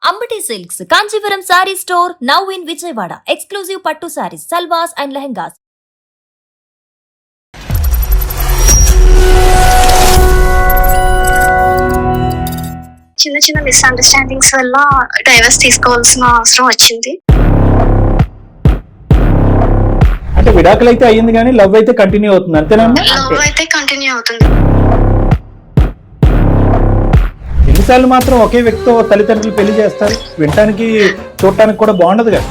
Ambati Silks, Kanchivaram Saree Store, now in Vijayawada. Exclusive Pattu Sarees, Salwas and Lehengas. చిన్న చిన్న misunderstandings వల్ల divorce తీసుకోవాల్సిన అవసరం వచ్చింది. అంటే విడాకులు అయితే అయ్యింది కానీ లవ్ అయితే కంటిన్యూ అవుతుంది అంతేనా? లవ్ అయితే కంటిన్యూ అవుతుంది. ఎన్నిసార్లు మాత్రం ఒకే వ్యక్తితో తల్లిదండ్రులు పెళ్లి చేస్తారు? వినటానికి చూడటానికి కూడా బాగుండదు కదా.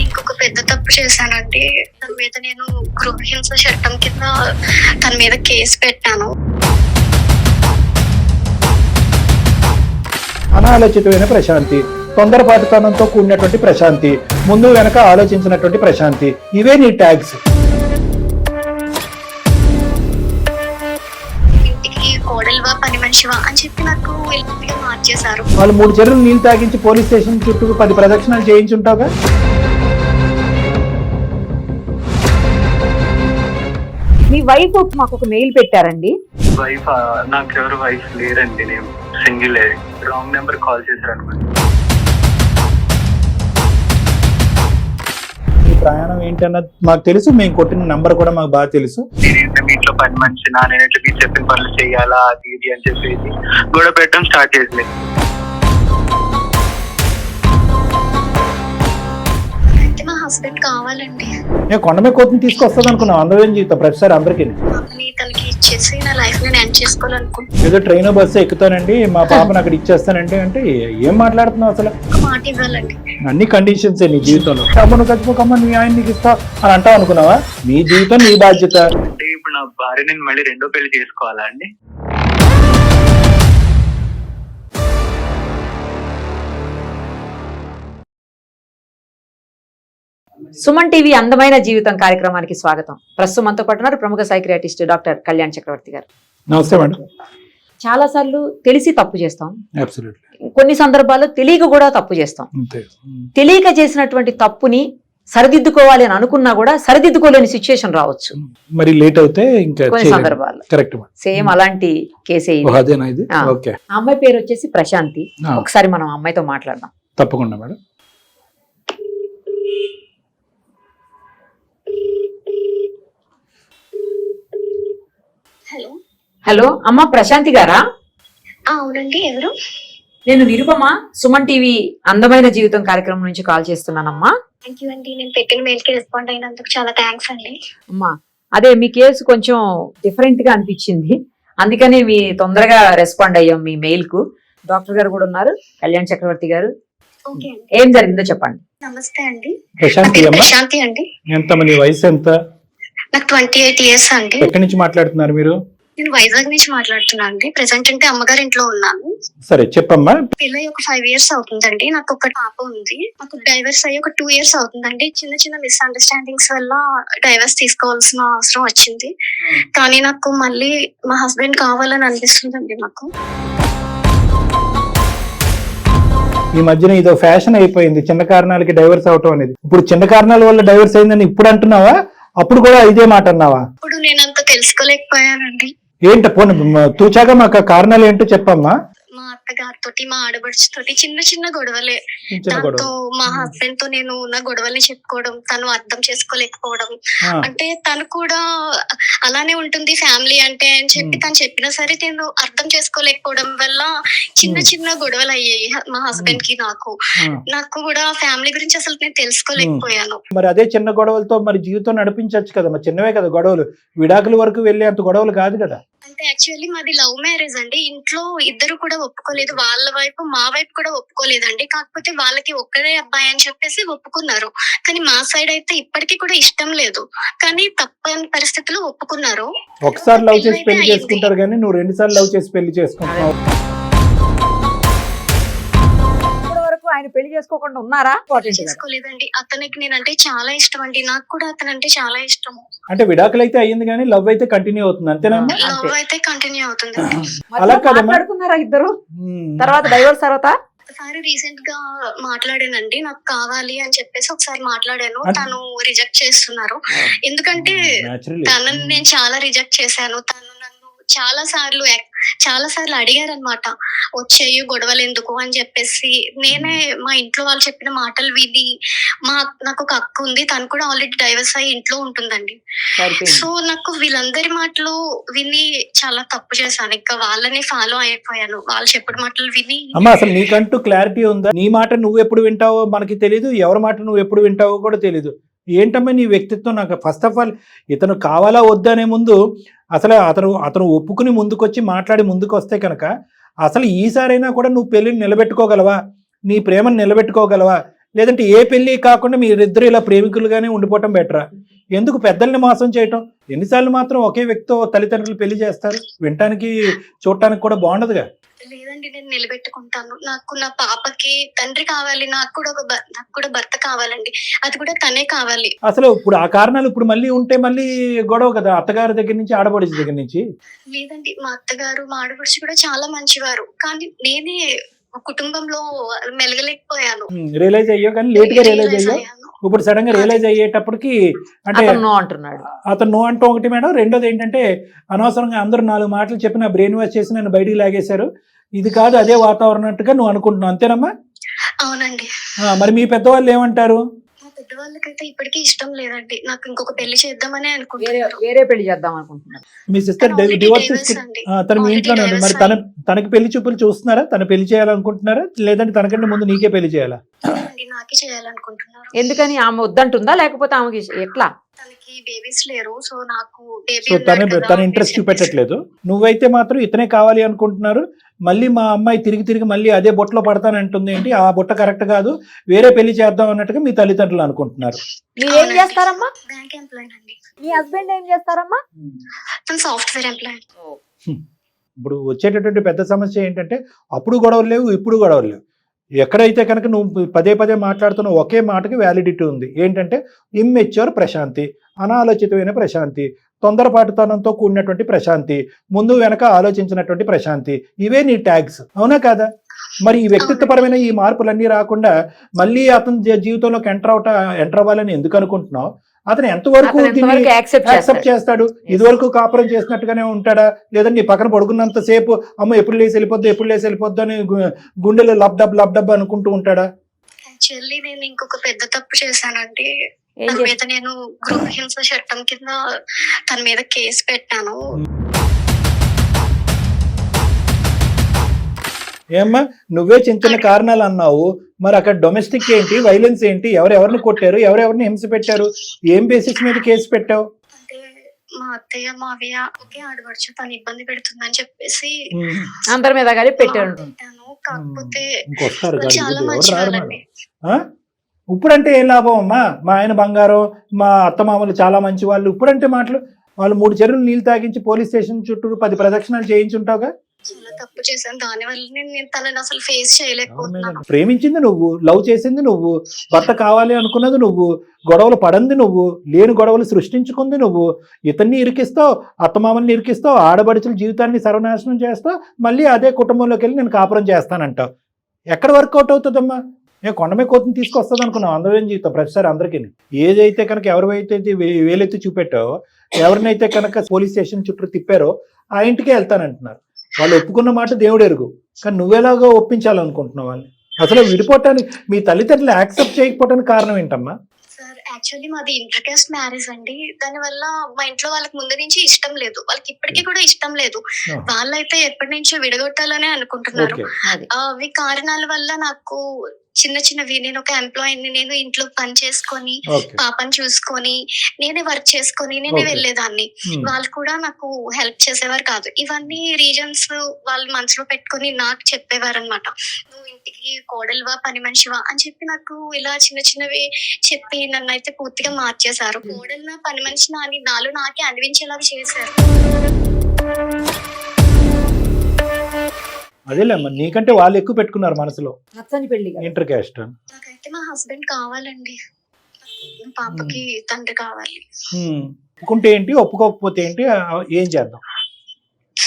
ఇంకొక పెద్ద తప్పు చేశానండి. తన మీద నేను గృహహింస చట్టం కింద తన మీద కేసు పెట్టాను. అనాలోచితమైన ప్రశాంతి, తొందరపాటుతనంతో కూడినటువంటి ప్రశాంతి, ముందు వెనక ఆలోచించినటువంటి ప్రశాంతి, ఇవే నీ ట్యాగ్స్. ఇంటికి కోడలివా పని మనిషివా అని చెప్పి నాకు మార్చేశారు. వాళ్ళు 3 చెరువులు నీళ్లు తాగించి పోలీస్ స్టేషన్ చుట్టూ 10 ప్రదక్షిణాలు చేయించుంటావుగా. మీ వైఫ్ మాకు ఒక మెయిల్ పెట్టారండి. వైఫ్ నాకు ఎవరు వైఫ్ లేరండి, నేను సింగిల్. రాంగ్ నెంబర్ కాల్ చేశారు అనమాట. ఈ ప్రయాణం ఏంటన్నది మాకు తెలుసు, మేము కొట్టిన నంబర్ కూడా మాకు బాగా తెలుసు. నేనైతే మీ ఇంట్లో పని మనిషి, నేనైతే మీరు చెప్పిన పనులు చేయాలా అది ఇది అని చెప్పేసి గొడవ పెట్టడం స్టార్ట్ చేసింది. మా హస్బెండ్ కావాలండి. నేను కొండమే కోతిని తీసుకొస్తాను అనుకున్నాను. అందరం జీవితం ప్రతిసారి అందరికీ తనకి ఇచ్చేసి నా లైఫ్ నేను ఎండ్ చేసుకోవాలనుకుంటున్నాను. ఏదో ట్రైన్ బస్సు ఎక్కుతానండి, మా పాపను అక్కడ ఇచ్చేస్తానంటే అంటే ఏం మాట్లాడుతున్నావు అసలు? ఒక మాట ఇవ్వాలండి. అన్ని కండిషన్స్ నీ జీవితంలో. అమ్మను చచ్చిపోకమ్మ నీ ఆయన నీకు ఇస్తా అని అంటావు అనుకున్నావా? నీ జీవితం నీ బాధ్యత. అంటే ఇప్పుడు నా భార్య నేను మళ్ళీ రెండో పెళ్లి చేసుకోవాలా అండి? సుమన్ టీవీ అందమైన జీవితం కార్యక్రమానికి స్వాగతం. ప్రస్తుతం మనతో పాటు ఉన్నారు ప్రముఖ సైకియాట్రిస్ట్ డాక్టర్ కళ్యాణ్ చక్రవర్తి గారు. నమస్తే మేడం. చాలా సార్లు తెలిసి తప్పు చేస్తాం, అబ్సల్యూట్లీ. కొన్ని సందర్భాల్లో తెలియక కూడా తప్పు చేస్తాం. తెలియక చేసినటువంటి తప్పుని సరిదిద్దుకోవాలి అని అనుకున్నా కూడా సరిదిద్దుకోలేని సిచ్యుయేషన్ రావచ్చు మరి లేట్ అవుతే ఇంకా కొన్ని సందర్భాల్లో. కరెక్ట్. సేమ్ అలాంటి కేసే ఇది. ఆ అమ్మాయి పేరు వచ్చేసి ప్రశాంతి. ఒకసారి మనం అమ్మాయితో మాట్లాడదాం. తప్పకుండా మేడం. హలో హలో అమ్మ ప్రశాంతి గారా? అవునండి. ఎవరు? నేను నిరుపమ, సుమన్ టీవీ అందమైన జీవితం కార్యక్రమం నుంచి కాల్ చేస్తున్నానమ్మా. థ్యాంక్ యూ అండి. నేను పెట్టిన మెయిల్ కి రెస్పాండ్ అయినందుకు చాలా థ్యాంక్స్ అండి. అమ్మా అదే మీ కేసు కొంచెం డిఫరెంట్ గా అనిపించింది, అందుకని మీ తొందరగా రెస్పాండ్ అయ్యాం మీ మెయిల్ కు. డాక్టర్ గారు కూడా ఉన్నారు, కళ్యాణ్ చక్రవర్తి గారు. ఓకే అండి. ఏం జరిగిందో చెప్పండి. నమస్తే అండి. ప్రశాంతి అండి. ఎంత మీ వయసు ఎంత? నాకు 28 ఇయర్స్ అండి. ఎక్కడి నుంచి మాట్లాడుతున్నారు మీరు? నేను వైజాగ్ నుంచి మాట్లాడుతున్నాను అండి. ప్రెసెంట్ అంటే అమ్మగారి ఇంట్లో ఉన్నాను. సరే చెప్పమ్మా. పెళ్ళి ఒక 5 ఇయర్స్ అవుతుందండి. నాకు ఒక పాప ఉంది. నాకు డైవర్స్ అయ్యి ఒక 2 ఇయర్స్ అవుతుందండి. చిన్న చిన్న మిస్అండర్స్టాండింగ్స్ వల్ల డైవర్స్ తీసుకోవాల్సిన అవసరం వచ్చింది. కానీ నాకు మళ్ళీ మా హస్బెండ్ కావాలని అనిపిస్తుందండి. నాకు ఈ మధ్యన ఇదో ఫ్యాషన్ అయిపోయింది, చిన్న కారణాలకి డైవర్స్ అవటం అనేది. ఇప్పుడు చిన్న కారణాల వల్ల డైవర్స్ అయిందని ఇప్పుడు అంటున్నావా? అప్పుడు కూడా ఇదే మాట అన్నావా? ఇప్పుడు నేను అంత తెలుసుకోలేకపోయానండి. ఏంట పోనీ తూచాగా మాకు కారణాలు ఏంటో చెప్పమ్మా. మా అత్తగారితో మా ఆడబడుచుతోటి చిన్న చిన్న గొడవలే. దాంతో మా హస్బెండ్ తో నేను నా గొడవల్ని చెప్పుకోవడం, తను అర్థం చేసుకోలేకపోవడం. అంటే తను కూడా అలానే ఉంటుంది ఫ్యామిలీ అంటే అని చెప్పి తను చెప్పినా సరే నేను అర్థం చేసుకోలేకపోవడం వల్ల చిన్న చిన్న గొడవలు అయ్యాయి మా హస్బెండ్ కి. నాకు కూడా ఫ్యామిలీ గురించి అసలు నేను తెలుసుకోలేకపోయాను. మరి అదే చిన్న గొడవలతో మరి జీవితం నడిపించవచ్చు కదా. మరి చిన్నవే కదా గొడవలు, విడాకుల వరకు వెళ్ళే అంత గొడవలు కాదు కదా. అంటే యాక్చువల్లీ మాది లవ్ మ్యారేజ్ అండి. ఇంట్లో ఇద్దరు కూడా ఒప్పుకోలేదు, వాళ్ళ వైపు మా వైపు కూడా ఒప్పుకోలేదండి. కాకపోతే వాళ్ళకి ఒక్కడే అబ్బాయి అని చెప్పేసి ఒప్పుకున్నారు. కానీ మా సైడ్ అయితే ఇప్పటికీ కూడా ఇష్టం లేదు, కానీ తప్పని పరిస్థితుల్లో ఒప్పుకున్నారు. ఒకసారి లవ్ చేసి పెళ్లి చేసుకుంటారు కానీ నువ్వు 2 సార్లు లవ్ చేసి పెళ్లి చేసుకుంటున్నావు. ఆయన పెళ్లి చేసుకోకుండా ఉన్నారా? చేసుకోలేదండి. అతనికి నేనంటే చాలా ఇష్టం అండి. నాకు కూడా అతనంటే చాలా ఇష్టం. అంటే విడాకులు అయితే అయ్యింది కానీ లవ్ అయితే కంటిన్యూ అవుతుంది అంతేనా? లవ్ అయితే కంటిన్యూ అవుతుంది. అలా కదా మాట్లాడుకున్నారా ఇద్దరు? తర్వాత డైవర్స్ తర్వాత ఒకసారి రీసెంట్ గా మాట్లాడానండి. నాకు కావాలి అని చెప్పేసి ఒకసారి మాట్లాడాను. తను రిజెక్ట్ చేస్తున్నారు. ఎందుకంటే తనని నేను చాలా రిజెక్ట్ చేశాను. తను నన్ను చాలా సార్లు అడిగారు అనమాట, వచ్చేయు గొడవలు ఎందుకు అని చెప్పేసి. నేనే మా ఇంట్లో వాళ్ళు చెప్పిన మాటలు విని, నాకు ఒక అక్క ఉంది, తను కూడా ఆల్రెడీ డైవర్స్ అయ్యి ఇంట్లో ఉంటుందండి. సో నాకు వీళ్ళందరి మాటలు విని చాలా తప్పు చేశాను. ఇంకా వాళ్ళని ఫాలో అయిపోయాను, వాళ్ళు చెప్పిన మాటలు విని. అమ్మా అసలు నీకంటూ క్లారిటీ ఉందా? నీ మాట నువ్వు ఎప్పుడు వింటావో మనకి తెలియదు, ఎవరి మాట నువ్వు ఎప్పుడు వింటావో కూడా తెలియదు. ఏంటమ్మా నీ వ్యక్తిత్వం? నాకు ఫస్ట్ ఆఫ్ ఆల్ ఇతను కావాలా వద్దా అనే ముందు అసలు అతను ఒప్పుకుని ముందుకొచ్చి మాట్లాడి ముందుకు వస్తే కనుక అసలు ఈసారైనా కూడా నువ్వు పెళ్ళిని నిలబెట్టుకోగలవా, నీ ప్రేమను నిలబెట్టుకోగలవా? లేదంటే ఏ పెళ్ళి కాకుండా మీరిద్దరు ఇలా ప్రేమికులుగానే ఉండిపోవటం బెటరా? ఎందుకు పెద్దల్ని మోసం చేయటం? ఎన్నిసార్లు మాత్రం ఒకే వ్యక్తితో తల్లిదండ్రులు పెళ్లి చేస్తారు? వినటానికి చూడటానికి కూడా బాగుండదుగా. లేదండి, నేను నిలబెట్టుకుంటాను. నాకు నా పాపకి తండ్రి కావాలి, నాకు కూడా భర్త కావాలండి, అది కూడా తనే కావాలి. అసలు ఇప్పుడు ఆ కారణాలు ఇప్పుడు మళ్ళీ ఉంటే మళ్ళీ గొడవ కదా, అత్తగారి దగ్గర నుంచి ఆడపడిచి దగ్గర నుంచి. లేదండి, మా అత్తగారు మా ఆడపడుచు కూడా చాలా మంచివారు, కానీ నేనే కుటుంబంలో మెలగలేకపోయాను. రియలైజ్ అయ్యో కానీ లేట్ గా రియలైజ్ అయ్యో. ఇప్పుడు సడన్ గా రియలైజ్ అయ్యేటప్పటికి అంటే అంటున్నాడు అతను నో అంటూ ఒకటి మేడం. రెండోది ఏంటంటే అనవసరంగా అందరూ 4 మాటలు చెప్పి నా బ్రెయిన్ వాష్ చేసి నన్ను బయటికి లాగేశారు, ఇది కాదు అదే వాతావరణట్టుగా నువ్వు అనుకుంటున్నావు, అంతేనమ్మా? అవునండి. మరి మీ పెద్దవాళ్ళు ఏమంటారు? మా పెద్దవాళ్ళకైతే ఇప్పటికీ ఇష్టం లేదండి, నాకు ఇంకొక పెళ్లి చేద్దామని అనుకుంటున్నారు. వేరే పెళ్లి చేద్దాం అనుకుంటున్నారు. మీ సిస్టర్ డివోర్స్ తన మీ ఇంట్లోనే ఉంది, మరి తనకి పెళ్లి చూపులు చూస్తున్నారా? తను పెళ్లి చేయాలనుకుంటున్నారా, లేదంటే తనకంటే ముందు నీకే పెళ్లి చేయాలా? నాకే చేయాలనుకుంటున్నారు. ఎందుకని ఆమె వద్దంటుందా, లేకపోతే ఆమెకి ఎట్లా? తనకి బేబీస్ లేరు, సో నాకు సో తన ఇంట్రెస్ట్ చూపెట్టట్లేదు. నువ్వైతే మాత్రం ఇతనే కావాలి అనుకుంటున్నారు. మళ్ళీ మా అమ్మాయి తిరిగి మళ్ళీ అదే బుట్టలో పడతానంటుంది ఏంటి? ఆ బుట్ట కరెక్ట్ కాదు, వేరే పెళ్లి చేద్దాం అన్నట్టుగా మీ తల్లిదండ్రులు అనుకుంటున్నారు. మీరేం చేస్తారమ్మా? బ్యాంక్ ఎంప్లాయ్ అండి. మీ హస్బెండ్ ఏం చేస్తారమ్మా? తను సాఫ్ట్వేర్ ఎంప్లాయ్. ఇప్పుడు వచ్చేటటువంటి పెద్ద సమస్య ఏంటంటే అప్పుడు గొడవలు లేవు, ఇప్పుడు గొడవలు లేవు. ఎక్కడైతే కనుక నువ్వు పదే మాట్లాడుతున్న ఒకే మాటకి వ్యాలిడిటీ ఉంది. ఏంటంటే ఇమ్మెచ్యూర్ ప్రశాంతి, అనాలోచితమైన ప్రశాంతి, తొందరపాటుతనంతో కూడినటువంటి ప్రశాంతి, ముందు వెనక ఆలోచించినటువంటి ప్రశాంతి, ఇవే నీ ట్యాగ్స్, అవునా కాదా? మరి ఈ వ్యక్తిత్వపరమైన ఈ మార్పులన్నీ రాకుండా మళ్ళీ అతని జీవితంలోకి ఎంటర్ అవ్వాలని ఎందుకు అనుకుంటున్నావు? అతను ఎంతవరకు యాక్సెప్ట్ చేస్తాడు? ఇదివరకు కాపురం చేసినట్టుగానే ఉంటాడా, లేదంటే నీ పక్కన పడుకున్నంత సేపు అమ్మ ఎప్పుడు లేసి వెళ్ళిపోద్దు అని గుండెలో లబ్డబ్ అనుకుంటూ ఉంటాడా? యాక్చువల్లీ నేను ఇంకొక పెద్ద తప్పు చేశానండి. తన మీద నేను గృహహింస చట్టం కింద తన మీద కేసు పెట్టాను. ఏమ్మా నువ్వే చిన్న కారణాలు అన్నావు, మరి అక్కడ డొమెస్టిక్ ఏంటి, వైలెన్స్ ఏంటి, ఎవరెవరిని కొట్టారు, ఎవరెవరిని హింస పెట్టారు, ఏం బేసిస్ మీద కేసు పెట్టావు? అంటే మా అత్తయ్య మావయ్య ఒకే ఆడవచ్చు, తను ఇబ్బంది పెడుతుందని చెప్పేసి అందరి మీద కలిపి పెట్టాను. కాకపోతే చాలా మంచి. ఇప్పుడంటే ఏం లాభం అమ్మా? మా ఆయన బంగారం, మా అత్తమామలు చాలా మంచి వాళ్ళు. ఇప్పుడంటే మాటలు, వాళ్ళు 3 చెరువులు నీళ్ళు తాగించి పోలీస్ స్టేషన్ చుట్టూ 10 ప్రదక్షిణాలు చేయించుంటావుగా. చాలా తప్పు చేశాను, దానివల్ల నేను తనని అసలు ఫేస్ చేయలేకపోతున్నాను. ప్రేమించింది నువ్వు, లవ్ చేసింది నువ్వు, భర్త కావాలి అనుకున్నది నువ్వు, గొడవలు పడంది నువ్వు, లేని గొడవలు సృష్టించుకుంది నువ్వు. ఇతన్ని ఇరికిస్తావు, అత్తమామల్ని ఇరికిస్తావు, ఆడబడుచుల జీవితాన్ని సర్వనాశనం చేస్తావు, మళ్ళీ అదే కుటుంబంలోకి వెళ్ళి నేను కాపురం చేస్తానంటావు. ఎక్కడ వర్కౌట్ అవుతుందమ్మా? కొండమే కోతిని తీసుకొస్తుంది అనుకున్నావు అందరం జీవితం ప్రతిసారి అందరికీ. ఏదైతే కనుక ఎవరైతే వేలెత్తి చూపెట్టావో, ఎవరినైతే కనుక పోలీస్ స్టేషన్ చుట్టూ తిప్పారో ఆ ఇంటికే వెళ్తానంటున్నారు. వాళ్ళు ఒప్పుకున్న మాట దేవుడు ఎరుగు, కానీ నువ్వెలాగో ఒప్పించాలనుకుంటున్నావు వాళ్ళని. అసలు విడిపోవటానికి మీ తల్లిదండ్రులు యాక్సెప్ట్ చేయకపోవడానికి కారణం ఏంటమ్మా? సార్ యాక్చువల్లీ మాది ఇంటర్ కాస్ట్ మ్యారేజ్ అండి, దానివల్ల మా ఇంట్లో వాళ్ళకి ముందు నుంచి ఇష్టం లేదు, వాళ్ళకి ఇప్పటికీ కూడా ఇష్టం లేదు. వాళ్ళైతే ఎప్పటి నుంచో విడగొట్టాలనే అనుకుంటున్నారు. అవి కారణాల వల్ల నాకు చిన్నవి, నేను ఒక ఎంప్లాయీని, నేను ఇంట్లో పని చేసుకొని పాపని చూసుకొని నేనే వర్క్ చేసుకొని నేనే వెళ్ళేదాన్ని. వాళ్ళు కూడా నాకు హెల్ప్ చేసేవారు కాదు. ఇవన్నీ రీజన్స్ వాళ్ళు మనసులో పెట్టుకొని నాకు చెప్పేవారు అనమాట. నువ్వు ఇంటికి కోడలువా, పని మనిషివా అని చెప్పి నాకు ఇలా చిన్నవి చెప్పి నన్ను అయితే పూర్తిగా మార్చేశారు. కోడలునా పని మనిషినా అని నాలో నాకే అనిపించేలాగా చేశారు. అదేలేమ్మా, నీకంటే వాళ్ళు ఎక్కువ పెట్టుకున్నారు మనసులో. Inter caste. నాకైతే మా హస్బెండ్ కావాలండి, పాపకి తండ్రి కావాలి. ఒప్పుకుంటే ఏంటి, ఒప్పుకోకపోతే ఏంటి, ఏం చేద్దాం?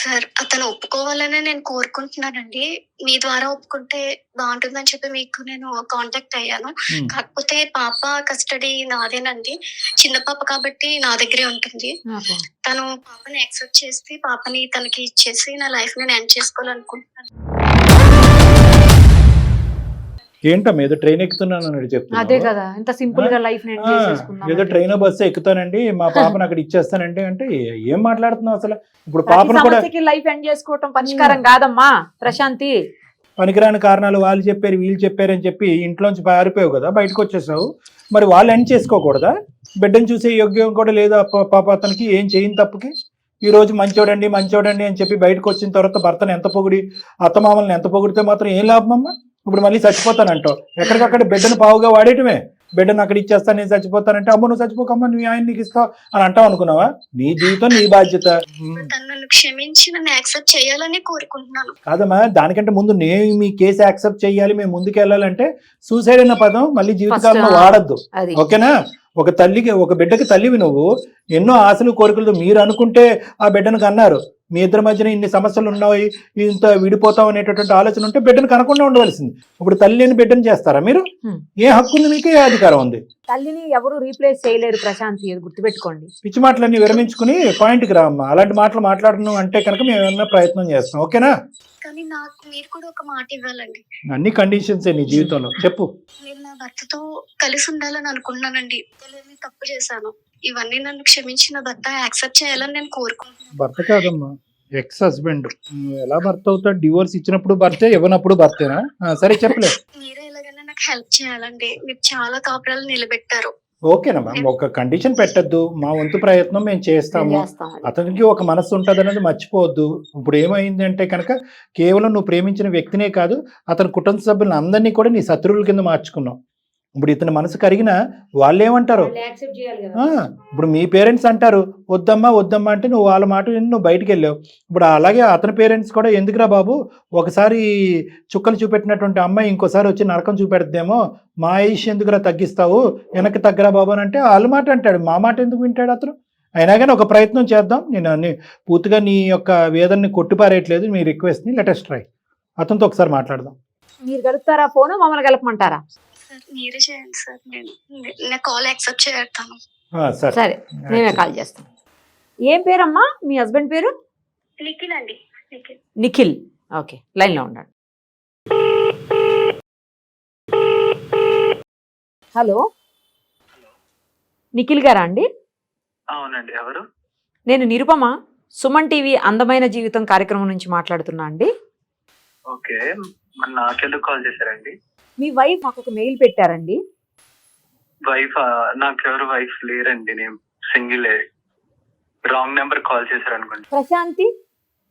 సార్ అతను ఒప్పుకోవాలనే నేను కోరుకుంటున్నానండి. మీ ద్వారా ఒప్పుకుంటే బాగుంటుందని చెప్పి మీకు నేను కాంటాక్ట్ అయ్యాను. కాకపోతే పాప కస్టడీ నాదేనండి. చిన్న పాప కాబట్టి నా దగ్గరే ఉంటుంది. ఓకే. తను పాపని యాక్సెప్ట్ చేసి పాపని తనకి ఇచ్చేసి నా లైఫ్ నేను ఎండ్ చేసుకోవాలనుకుంటున్నాను. ఏంటమ్మా ఏదో ట్రైన్ ఎక్కుతున్నాను అని అదే చెప్తున్నా కదా, ఇంత సింపుల్ గా లైఫ్ ని ఎండ్ చేసేసుకుందాం ఏదో అంటే. ట్రైన్ బస్సు ఎక్కుతానండి మా పాపను అక్కడ ఇచ్చేస్తానండి అంటే ఏం మాట్లాడుతున్నావు అసలు? ఇప్పుడు ప్రతి పాపను కూడా సమస్యకి లైఫ్ ఎండ్ చేసుకోవటం పరిష్కారం కాదమ్మా ప్రశాంతి. పనికిరాని కారణాలు వాళ్ళు చెప్పారు వీళ్ళు చెప్పారు అని చెప్పి ఇంట్లోంచి పారిపోయావు కదా, బయటకు వచ్చేసావు. మరి వాళ్ళు ఎండ్ చేసుకోకూడదా? బిడ్డను చూసే యోగ్యం కూడా లేదు పాప అతనికి, ఏం చేయని తప్పుకి. ఈ రోజు మంచోడండి మంచోడండి అని చెప్పి బయటకు వచ్చిన తర్వాత భర్తను ఎంత పొగిడి అత్తమామల్ని ఎంత పొగిడితే మాత్రం ఏం లాభం అమ్మా? ఇప్పుడు మళ్ళీ చచ్చిపోతానంటావు. ఎక్కడికక్కడ బిడ్డను పావుగా వాడేయటమే. బిడ్డను అక్కడ ఇచ్చేస్తాను నేను చచ్చిపోతానంటే, అమ్మ నువ్వు చచ్చిపోకమ్మా నీ ఆయన నీకు ఇస్తావు అని అంటావు అనుకున్నావా? నీ జీవితం నీ బాధ్యత. తను నన్ను క్షమించి నన్ను యాక్సెప్ట్ చేయాలని కోరుకుంటున్నాను. కాదమ్మా, దానికంటే ముందు నేను మీ కేసు యాక్సెప్ట్ చేయాలి, మేము ముందుకు వెళ్ళాలంటే సూసైడ్ అన్న పదం మళ్ళీ జీవితకాలంలో వాడద్దు. అది ఓకేనా? ఒక తల్లికి ఒక బిడ్డకి తల్లివి నువ్వు, ఎన్నో ఆశలు కోరికలతో మీరు అనుకుంటే ఆ బిడ్డను కన్నారు. మీ ఇద్దరి మధ్యన ఇన్ని సమస్యలు ఉన్నాయి, ఇంత విడిపోతాం అనేటటువంటి ఆలోచన ఉంటే బిడ్డను కనకుండా ఉండవలసింది. ఇప్పుడు తల్లి లేని బిడ్డను చేస్తారా మీరు? ఏ హక్కు ఉంది మీకు? ఏ అధికారం ఉంది? తల్లిని ఎవరు రీప్లేస్ చేయలేరు ప్రశాంతి, అది గుర్తుపెట్టుకోండి. పిచ్చి మాటలన్నీ విరమించుకుని పాయింట్కి రామ్మా. అలాంటి మాటలు మాట్లాడను అంటే కనుక మేము ఏమన్నా ప్రయత్నం చేస్తాం. ఓకేనా? కానీ నాకు మీరు కూడా ఒక మాట ఇవ్వాలండి. అన్ని కండిషన్స్ నీ జీవితంలో చెప్పు. నేను నా భర్తతో కలిసి ఉండాలని అనుకుంటున్నానండి. తెలియని తప్పు చేశాను. ఇవన్నీ నన్ను క్షమించి నా భర్త యాక్సెప్ట్ చేయాలని నేను కోరుకుంటున్నాను. భర్త కాదమ్మా, ఎక్స్ హస్బెండ్. ఎలా భర్త అవుతాడు? డివోర్స్ ఇచ్చినప్పుడు భర్తే, ఇవ్వనప్పుడు భర్తేనా? సరే చెప్పలే. మీరే ఎలాగైనా నాకు హెల్ప్ చేయాలండి. మీరు చాలా కాపురాలు నిలబెట్టారు. ఓకేనమ్మా, ఒక కండిషన్ పెట్టద్దు. మా వంతు ప్రయత్నం మేము చేస్తాము. చేస్తాం అది. అతనికి ఒక మనసు ఉంటుంది అనేది మర్చిపోవద్దు. ఇప్పుడు ఏమైంది అంటే కనుక కేవలం నువ్వు ప్రేమించిన వ్యక్తినే కాదు, అతని కుటుంబ సభ్యులను అందరినీ కూడా నీ శత్రువుల కింద మార్చుకున్నావు. ఇప్పుడు ఇతని మనసు కరిగినా వాళ్ళు ఏమంటారు? వాళ్ళు accept చేయాలి కదా. ఇప్పుడు మీ పేరెంట్స్ అంటారు వద్దమ్మా వద్దమ్మా అంటే నువ్వు వాళ్ళ మాట విని నువ్వు బయటికి వెళ్ళావు. ఇప్పుడు అలాగే అతని పేరెంట్స్ కూడా ఎందుకురా బాబు, ఒకసారి చుక్కలు చూపెట్టినటువంటి అమ్మాయి ఇంకోసారి వచ్చి నరకం చూపెడద్దేమో, మా ఆయుష్ ఎందుకురా తగ్గిస్తావు, వెనక్కి తగ్గరా బాబు అని అంటే వాళ్ళ మాట అంటాడు. మా మాట ఎందుకు వింటాడు అతను? అయినా కానీ ఒక ప్రయత్నం చేద్దాం. నేను అన్ని పూర్తిగా నీ యొక్క వేదనని కొట్టిపారేయట్లేదు, మీ రిక్వెస్ట్ని లెటెస్ట్ ట్రై. అతనితో ఒకసారి మాట్లాడదాం. మీరు కలుపుతారా ఫోన్, మమ్మల్ని కలపమంటారా? సార్ మీరే చేయండి సార్. నేను కాల్ యాక్సెప్ట్ చేస్తాను. సరే సరే మేమే కాల్ చేస్తాం. ఏం పేరమ్మా మీ హస్బెండ్ పేరు? నిఖిల్ అండి. నిఖిల్. నిఖిల్. ఓకే, లైన్ లో ఉండండి. హలో, నిఖిల్ గారా అండి? అవునండి. ఎవరు? నేను నిరుపమ, సుమన్ టీవీ అందమైన జీవితం కార్యక్రమం నుంచి మాట్లాడుతున్నా అండి. ఓకే, మరి నాకెందుకు కాల్ చేశారండి? మీ వైఫ్ మాకు ఒక మెయిల్ పెట్టారండి. వైఫ్? నాకెవరు వైఫ్ లేరండి, నేను సింగిల్. రాంగ్ నెంబర్ కాల్ చేశారు అనుకోండి. ప్రశాంతి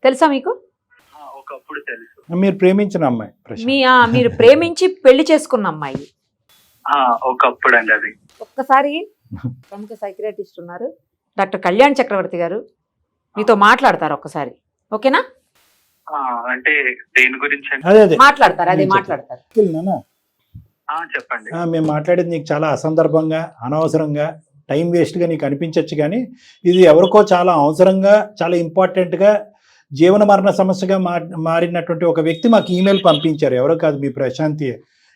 తెలుసా మీకు? ఒకప్పుడు తెలుసు. మీరు ప్రేమించిన అమ్మాయి ప్రశాంత్. మీరు ప్రేమించి పెళ్లి చేసుకున్న అమ్మాయి. ఒకప్పుడు అండి అది. ఒక్కసారి ప్రముఖ సైకియాట్రిస్ట్ ఉన్నారు డాక్టర్ కళ్యాణ్ చక్రవర్తి గారు, మీతో మాట్లాడతారు ఒక్కసారి. ఓకేనా? అంటే దేని గురించి? అదే అదే మాట్లాడతారు, అదే మాట్లాడతారు. చెప్పండి. మేము మాట్లాడేది నీకు చాలా అసందర్భంగా, అనవసరంగా, టైం వేస్ట్గా నీకు అనిపించవచ్చు, కానీ ఇది ఎవరికో చాలా అవసరంగా, చాలా ఇంపార్టెంట్గా, జీవన మరణ సమస్యగా మారినటువంటి ఒక వ్యక్తి మాకు ఈమెయిల్ పంపించారు. ఎవరో కాదు, మీ ప్రశాంతి.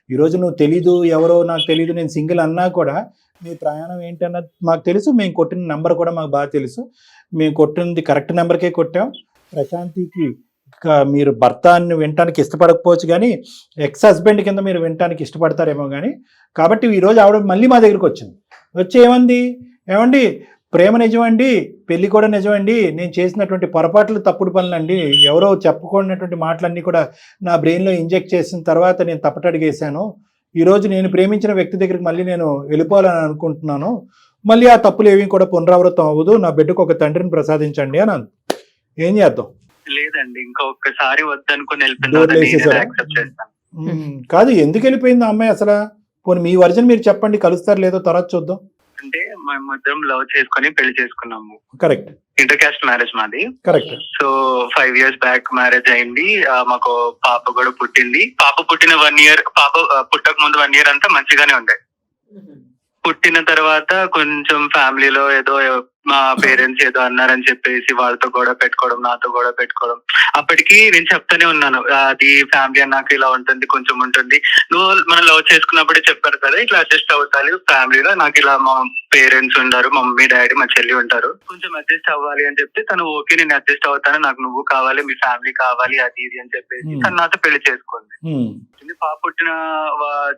ఈరోజు నువ్వు తెలీదు, ఎవరో నాకు తెలీదు, నేను సింగిల్ అన్నా కూడా మీ ప్రయాణం ఏంటన్నది మాకు తెలుసు. మేము కొట్టిన నెంబర్ కూడా మాకు బాగా తెలుసు. మేము కొట్టినది కరెక్ట్ నెంబర్కే కొట్టాం. ప్రశాంతికి మీరు భర్తని వినటానికి ఇష్టపడకపోవచ్చు, కానీ ఎక్స్ హస్బెండ్ కింద మీరు వినటానికి ఇష్టపడతారేమో కానీ. కాబట్టి ఈరోజు ఆవిడ మళ్ళీ మా దగ్గరికి వచ్చింది. వచ్చి ఏమండి ప్రేమ నిజమండి, పెళ్లి కూడా నిజమండి, నేను చేసినటువంటి పొరపాట్లు తప్పుడు పనులండి, ఎవరో చెప్పుకున్నటువంటి మాటలన్నీ కూడా నా బ్రెయిన్లో ఇంజెక్ట్ చేసిన తర్వాత నేను తప్పటడిగేశాను. ఈరోజు నేను ప్రేమించిన వ్యక్తి దగ్గరికి మళ్ళీ నేను వెళ్ళిపోవాలని అనుకుంటున్నాను. మళ్ళీ ఆ తప్పులు ఏవి కూడా పునరావృతం అవ్వదు, నా బిడ్డకు ఒక తండ్రిని ప్రసాదించండి అని. ఏం చేద్దాం? లేదండి, ఇంకొకసారి వద్దనుకుని యాక్సెప్ట్ చేస్తాను. కాదు, ఎందుకు వెళ్ళిపోయింది ఆ అమ్మాయి అసలు? పోనీ మీ వర్జన్ మీరు చెప్పండి, కలుస్తారు లేదో తర్వాత చూద్దాం. అంటే మేమిద్దరం లవ్ చేసుకుని పెళ్లి చేసుకున్నాము. కరెక్ట్. ఇంటర్ కాస్ట్ మ్యారేజ్ మాది. Correct. So 5 years back marriage అయింది. మాకు పాప కూడా పుట్టింది. పాప పుట్టిన 1 year, పాప పుట్టక ముందు 1 year అంతా మంచిగానే ఉండే. పుట్టిన తర్వాత కొంచెం ఫ్యామిలీలో ఏదో మా పేరెంట్స్ ఏదో అన్నారని చెప్పేసి వాళ్ళతో గొడవ పెట్టుకోవడం, నాతో గొడవ పెట్టుకోవడం. అప్పటికి నేను చెప్తానే ఉన్నాను, అది ఫ్యామిలీ అన్నాక ఇలా ఉంటుంది, కొంచెం ఉంటుంది. నువ్వు మనం లవ్ చేసుకున్నప్పుడే చెప్పారు కదా ఇట్లా అడ్జస్ట్ అవుతాలి ఫ్యామిలీలో, నాకు ఇలా మా పేరెంట్స్ ఉంటారు, మా మమ్మీ డాడీ మా చెల్లి ఉంటారు, కొంచెం అడ్జస్ట్ అవ్వాలి అని చెప్తే తను ఓకే నేను అడ్జస్ట్ అవుతాను, నాకు నువ్వు కావాలి, మీ ఫ్యామిలీ కావాలి, అది ఇది అని చెప్పేసి తను నాతో పెళ్లి చేసుకుంది. పాప పుట్టిన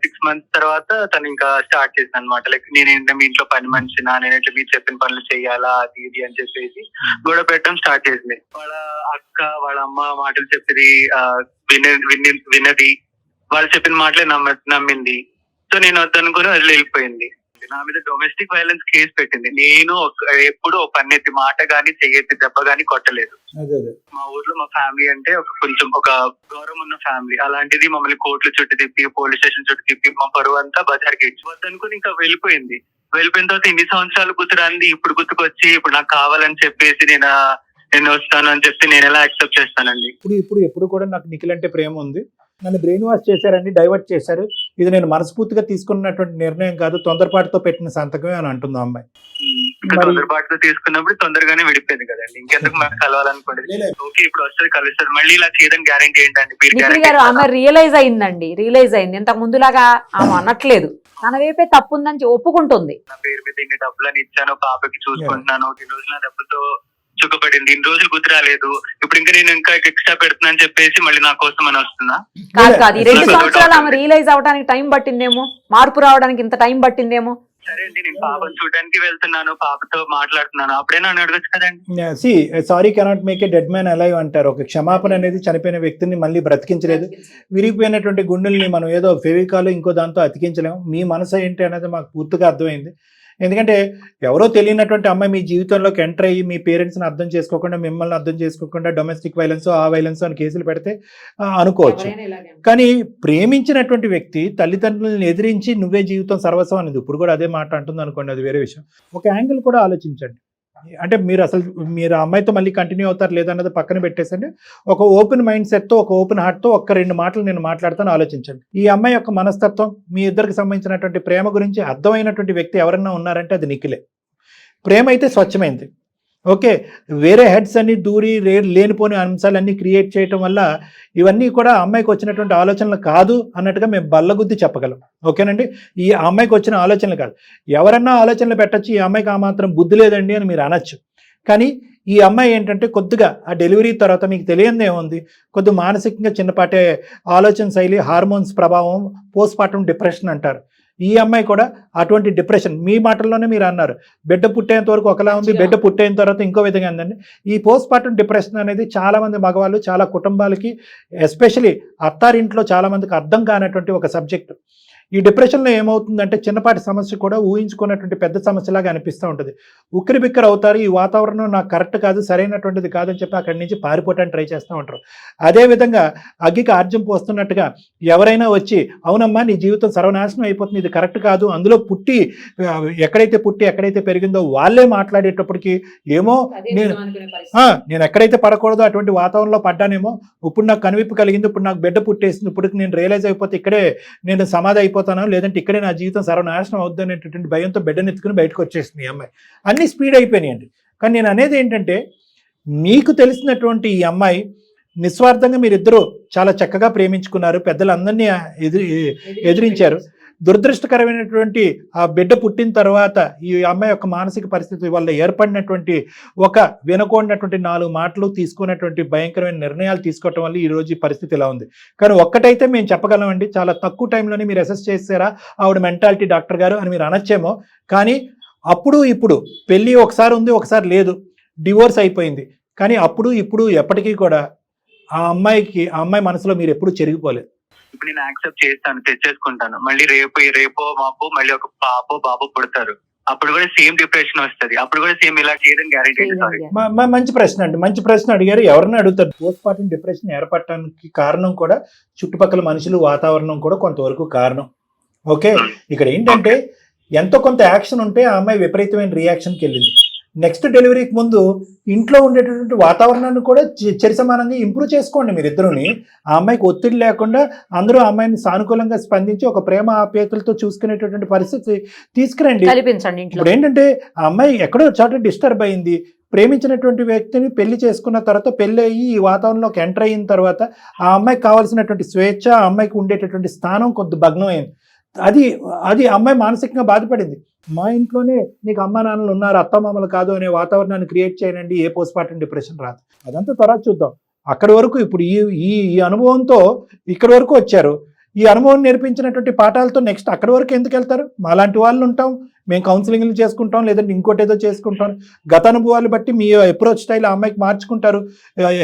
6 months తర్వాత తను ఇంకా స్టార్ట్ చేసింది అనమాట. లైక్ నేనేంటే మీ ఇంట్లో పని మనిషినా, నేనైతే మీరు చెప్పిన పనులు చెయ్యాలా, అది ఇది అని చెప్పేసి గొడవ పెట్టడం స్టార్ట్ చేసింది. వాళ్ళ అక్క వాళ్ళ అమ్మ మాటలు చెప్పేది విన్నది, వాళ్ళు చెప్పిన మాటలే నమ్మింది. సో నేను వద్దనుకుని వదిలి వెళ్ళిపోయింది. నా మీద డొమెస్టిక్ వైలెన్స్ కేసు పెట్టింది. నేను ఎప్పుడు ఒక పన్నెత్తి మాట గానీ చెయ్యెత్తి దెబ్బ గానీ కొట్టలేదు. మా ఊర్లో మా ఫ్యామిలీ అంటే కొంచెం ఒక గౌరవం ఉన్న ఫ్యామిలీ, అలాంటిది మమ్మల్ని కోర్టుల చుట్టూ తిప్పి, పోలీస్ స్టేషన్ చుట్టూ తిప్పి, మా పరువు అంతా బజార్కి ఇచ్చి వద్దనుకుని ఇంకా వెళ్ళిపోయింది. వెళ్ళిపోయిన తర్వాత ఇన్ని సంవత్సరాలు గుర్తురాంది ఇప్పుడు గుర్తుకొచ్చి ఇప్పుడు నాకు కావాలని చెప్పేసి నేను వస్తాను అని చెప్తే నేను ఎలా యాక్సెప్ట్ చేస్తానండి? ఎప్పుడు కూడా నాకు నిఖిల్ అంటే ప్రేమ ఉంది, నన్ను బ్రెయిన్ వాష్ చేశారండి, డైవర్ట్ చేశారు, ఇది నేను మనస్ఫూర్తిగా తీసుకున్నటువంటి నిర్ణయం కాదు, తొందరపాటుతో పెట్టిన సంతకమే అని అంటుంది అమ్మాయి. తొందరపాటుతో తీసుకున్నప్పుడు తొందరగానే విడిపోయింది కదండి, ఇంకెందుకు మనం కలవాలనుకోండి. ఓకే ఇప్పుడు వస్తుంది కలుస్తారు, మళ్ళీ ఇలా చేయదని గ్యారెంటీ ఏంటండి? ఆమె రియలైజ్ అయింది, ఇంతకు ముందులాగా ఆమె అనట్లేదు, తన వైపే తప్పుందని ఒప్పుకుంటుంది. నా పేరు మీద ఇన్ని డబ్బులని ఇచ్చాను, పాపకి చూసుకుంటున్నాను, ఈ రోజు నా డబ్బులతో చుక్కపడింది, ఇన్ని రోజులు గుర్తు రాలేదు, ఇప్పుడు ఇంకా నేను ఇంకా ఎక్స్ట్రా పెడుతున్నా అని చెప్పేసి మళ్ళీ నా కోసం అని వస్తున్నా. కాదు 2 సంవత్సరాలు ఆమె రియలైజ్ అవడానికి టైం పట్టిందేమో, మార్పు రావడానికి ఇంత టైం పట్టిందేమో. సరే అండి, నేను పాపను చూడడానికి వెళ్తున్నాను, పాపతో మాట్లాడుతున్నాను, అప్పుడైనా అడగచ్చు కదండి. Sorry cannot make a dead man alive అంటారు. ఒక క్షమాపణ అనేది చనిపోయిన వ్యక్తిని మళ్ళీ బ్రతికించలేదు. విరిగిపోయినటువంటి గుండెల్ని మనం ఏదో ఫెవికాల్ ఇంకో దాంతో అతికించలేము. మీ మనసు ఏంటి అనేది మాకు పూర్తిగా అర్థమైంది. ఎందుకంటే ఎవరో తెలియనటువంటి అమ్మాయి మీ జీవితంలోకి ఎంటర్ అయ్యి మీ పేరెంట్స్ని అర్థం చేసుకోకుండా, మిమ్మల్ని అర్థం చేసుకోకుండా డొమెస్టిక్ వైలెన్స్ ఆ వైలెన్స్ అని కేసులు పెడితే అనుకోవచ్చు. కానీ ప్రేమించినటువంటి వ్యక్తి తల్లిదండ్రులను ఎదిరించి నువ్వే జీవితం సర్వస్వం అనేది ఇప్పుడు కూడా అదే మాట అంటుంది అనుకోండి, అది వేరే విషయం. ఒక యాంగిల్ కూడా ఆలోచించండి. అంటే మీరు అమ్మాయితో మళ్ళీ కంటిన్యూ అవుతారు లేదన్నది పక్కన పెట్టేసండి. ఒక ఓపెన్ మైండ్ సెట్తో, ఒక ఓపెన్ హార్ట్తో 1-2 మాటలు నేను మాట్లాడతాను, ఆలోచించండి. ఈ అమ్మాయి యొక్క మనస్తత్వం, మీ ఇద్దరికి సంబంధించినటువంటి ప్రేమ గురించి అర్థమైనటువంటి వ్యక్తి ఎవరన్నా ఉన్నారంటే అది నిఖిలే. ప్రేమ అయితే స్వచ్ఛమైంది. ఓకే, వేరే హెడ్స్ అన్ని దూరి లేనిపోని అంశాలన్నీ క్రియేట్ చేయటం వల్ల ఇవన్నీ కూడా అమ్మాయికి వచ్చినటువంటి ఆలోచనలు కాదు అన్నట్టుగా మేము బల్లగుద్ది చెప్పగలం. ఓకేనండి, ఈ అమ్మాయికి వచ్చిన ఆలోచనలు కాదు. ఎవరన్నా ఆలోచనలు పెట్టచ్చు, ఈ అమ్మాయికి ఆ మాత్రం బుద్ధి లేదండి అని మీరు అనొచ్చు. కానీ ఈ అమ్మాయి ఏంటంటే కొద్దిగా ఆ డెలివరీ తర్వాత మీకు తెలియదే ఉంది, కొద్దిగా మానసికంగా చిన్నపాటే ఆలోచన శైలి, హార్మోన్స్ ప్రభావం, పోస్ట్ పార్టం డిప్రెషన్ అంటారు. ఈ అమ్మాయి కూడా అటువంటి డిప్రెషన్, మీ మాటల్లోనే మీరు అన్నారు బిడ్డ పుట్టేంత వరకు ఒకలా ఉంది, బిడ్డ పుట్టేంత తర్వాత ఇంకో విధంగా ఉందండి. ఈ పోస్ట్ పార్టం డిప్రెషన్ అనేది చాలామంది మగవాళ్ళు, చాలా కుటుంబాలకి, ఎస్పెషలీ అత్తారింట్లో చాలామందికి అర్థం కానటువంటి ఒక సబ్జెక్ట్. ఈ డిప్రెషన్లో ఏమవుతుందంటే చిన్నపాటి సమస్య కూడా ఊహించుకున్నటువంటి పెద్ద సమస్యలాగా అనిపిస్తూ ఉంటుంది. ఉక్కిరి బిక్కరు అవుతారు, ఈ వాతావరణం నాకు కరెక్ట్ కాదు, సరైనటువంటిది కాదని చెప్పి అక్కడి నుంచి పారిపోవటానికి ట్రై చేస్తూ ఉంటారు. అదేవిధంగా అగ్గికి ఆర్జం పోస్తున్నట్టుగా ఎవరైనా వచ్చి అవునమ్మా నీ జీవితం సర్వనాశనం అయిపోతుంది, ఇది కరెక్ట్ కాదు, అందులో ఎక్కడైతే పెరిగిందో వాళ్ళే మాట్లాడేటప్పటికి ఏమో నేను ఎక్కడైతే పడకూడదో అటువంటి వాతావరణంలో పడ్డానేమో, ఇప్పుడు నాకు కనువిప్పు కలిగింది, ఇప్పుడు నాకు బిడ్డ పుట్టేసింది, ఇప్పుడు నేను రియలైజ్ అయిపోతే ఇక్కడే నేను సమాధి అయిపోతాను, లేదంటే ఇక్కడే నా జీవితం సర్వనాశనం అవుద్ది అనేటటువంటి భయంతో బిడ్డనెత్తుకుని బయటకు వచ్చేసింది ఈ అమ్మాయి. అన్ని స్పీడ్ అయిపోయినాయండి. కానీ నేను అనేది ఏంటంటే మీకు తెలిసినటువంటి ఈ అమ్మాయి నిస్వార్థంగా మీరిద్దరూ చాలా చక్కగా ప్రేమించుకున్నారు, పెద్దలందరినీ ఎదిరించారు. దురదృష్టకరమైనటువంటి ఆ బిడ్డ పుట్టిన తర్వాత ఈ అమ్మాయి యొక్క మానసిక పరిస్థితి వల్ల ఏర్పడినటువంటి ఒక వినకూడనటువంటి 4 మాటలు తీసుకున్నటువంటి భయంకరమైన నిర్ణయాలు తీసుకోవటం వల్ల ఈరోజు ఈ పరిస్థితి ఇలా ఉంది. కానీ ఒక్కటైతే మేము చెప్పగలమండి, చాలా తక్కువ టైంలోనే మీరు అసెస్ చేసారా ఆవిడ మెంటాలిటీ డాక్టర్ గారు అని మీరు అనొచ్చేమో. కానీ అప్పుడు ఇప్పుడు పెళ్ళి ఒకసారి ఉంది, ఒకసారి లేదు, డివోర్స్ అయిపోయింది. కానీ అప్పుడు ఇప్పుడు ఎప్పటికీ కూడా ఆ అమ్మాయి మనసులో మీరు ఎప్పుడు చెరిగిపోలేదు. ఇప్పుడు నేను యాక్సెప్ట్ చేస్తాను, తెచ్చేసుకుంటాను, మళ్ళీ రేపో మాపో మళ్ళీ ఒక పాపో బాబు పుడతారు, అప్పుడు కూడా సేమ్ డిప్రెషన్ వస్తుంది, అప్పుడు కూడా సేమ్ ఇలా చేయడం గ్యారెంటీ. మంచి ప్రశ్న అండి, మంచి ప్రశ్న అడిగారు. ఎవరిని అడుగుతారు? పోస్ట్ పార్టం డిప్రెషన్ ఏర్పడటానికి కారణం కూడా చుట్టుపక్కల మనుషులు, వాతావరణం కూడా కొంతవరకు కారణం. ఓకే, ఇక్కడ ఏంటంటే ఎంతో కొంత యాక్షన్ ఉంటే ఆ అమ్మాయి విపరీతమైన రియాక్షన్కి వెళ్ళింది. నెక్స్ట్ డెలివరీకి ముందు ఇంట్లో ఉండేటటువంటి వాతావరణాన్ని కూడా సమానంగా ఇంప్రూవ్ చేసుకోండి మీరిద్దరుని. ఆ అమ్మాయికి ఒత్తిడి లేకుండా అందరూ ఆ అమ్మాయిని సానుకూలంగా స్పందించి ఒక ప్రేమ ఆప్యాయతలతో చూసుకునేటటువంటి పరిస్థితి తీసుకురండి. కల్పించండి ఇంట్లో. ఇప్పుడు ఏంటంటే ఆ అమ్మాయి ఎక్కడో చోట డిస్టర్బ్ అయింది, ప్రేమించినటువంటి వ్యక్తిని పెళ్లి చేసుకున్న తర్వాత పెళ్లి అయ్యి ఈ వాతావరణంలోకి ఎంటర్ అయిన తర్వాత ఆ అమ్మాయికి కావాల్సినటువంటి స్వేచ్ఛ, ఆ అమ్మాయికి ఉండేటటువంటి స్థానం కొంత భగ్నం అయింది. అది అమ్మాయి మానసికంగా బాధపడింది. మా ఇంట్లోనే నీకు అమ్మా నాన్నలు ఉన్నారు, అత్తమామలు కాదు అనే వాతావరణాన్ని క్రియేట్ చేయనండి, ఏ పోస్ట్ పార్టం డిప్రెషన్ రాదు. అదంతా తర్వాత చూద్దాం. అక్కడి వరకు ఇప్పుడు ఈ అనుభవంతో ఇక్కడి వరకు వచ్చారు. ఈ అనుభవం నేర్పించినటువంటి పాఠాలతో నెక్స్ట్ అక్కడి వరకు ఎందుకు వెళ్తారు? మాలాంటి వాళ్ళు ఉంటాం, మేము కౌన్సిలింగ్లు చేసుకుంటాం, లేదంటే ఇంకోటి ఏదో చేసుకుంటాం. గత అనుభవాలు బట్టి మీ అప్రోచ్ స్టైల్ ఆ అమ్మాయికి మార్చుకుంటారు,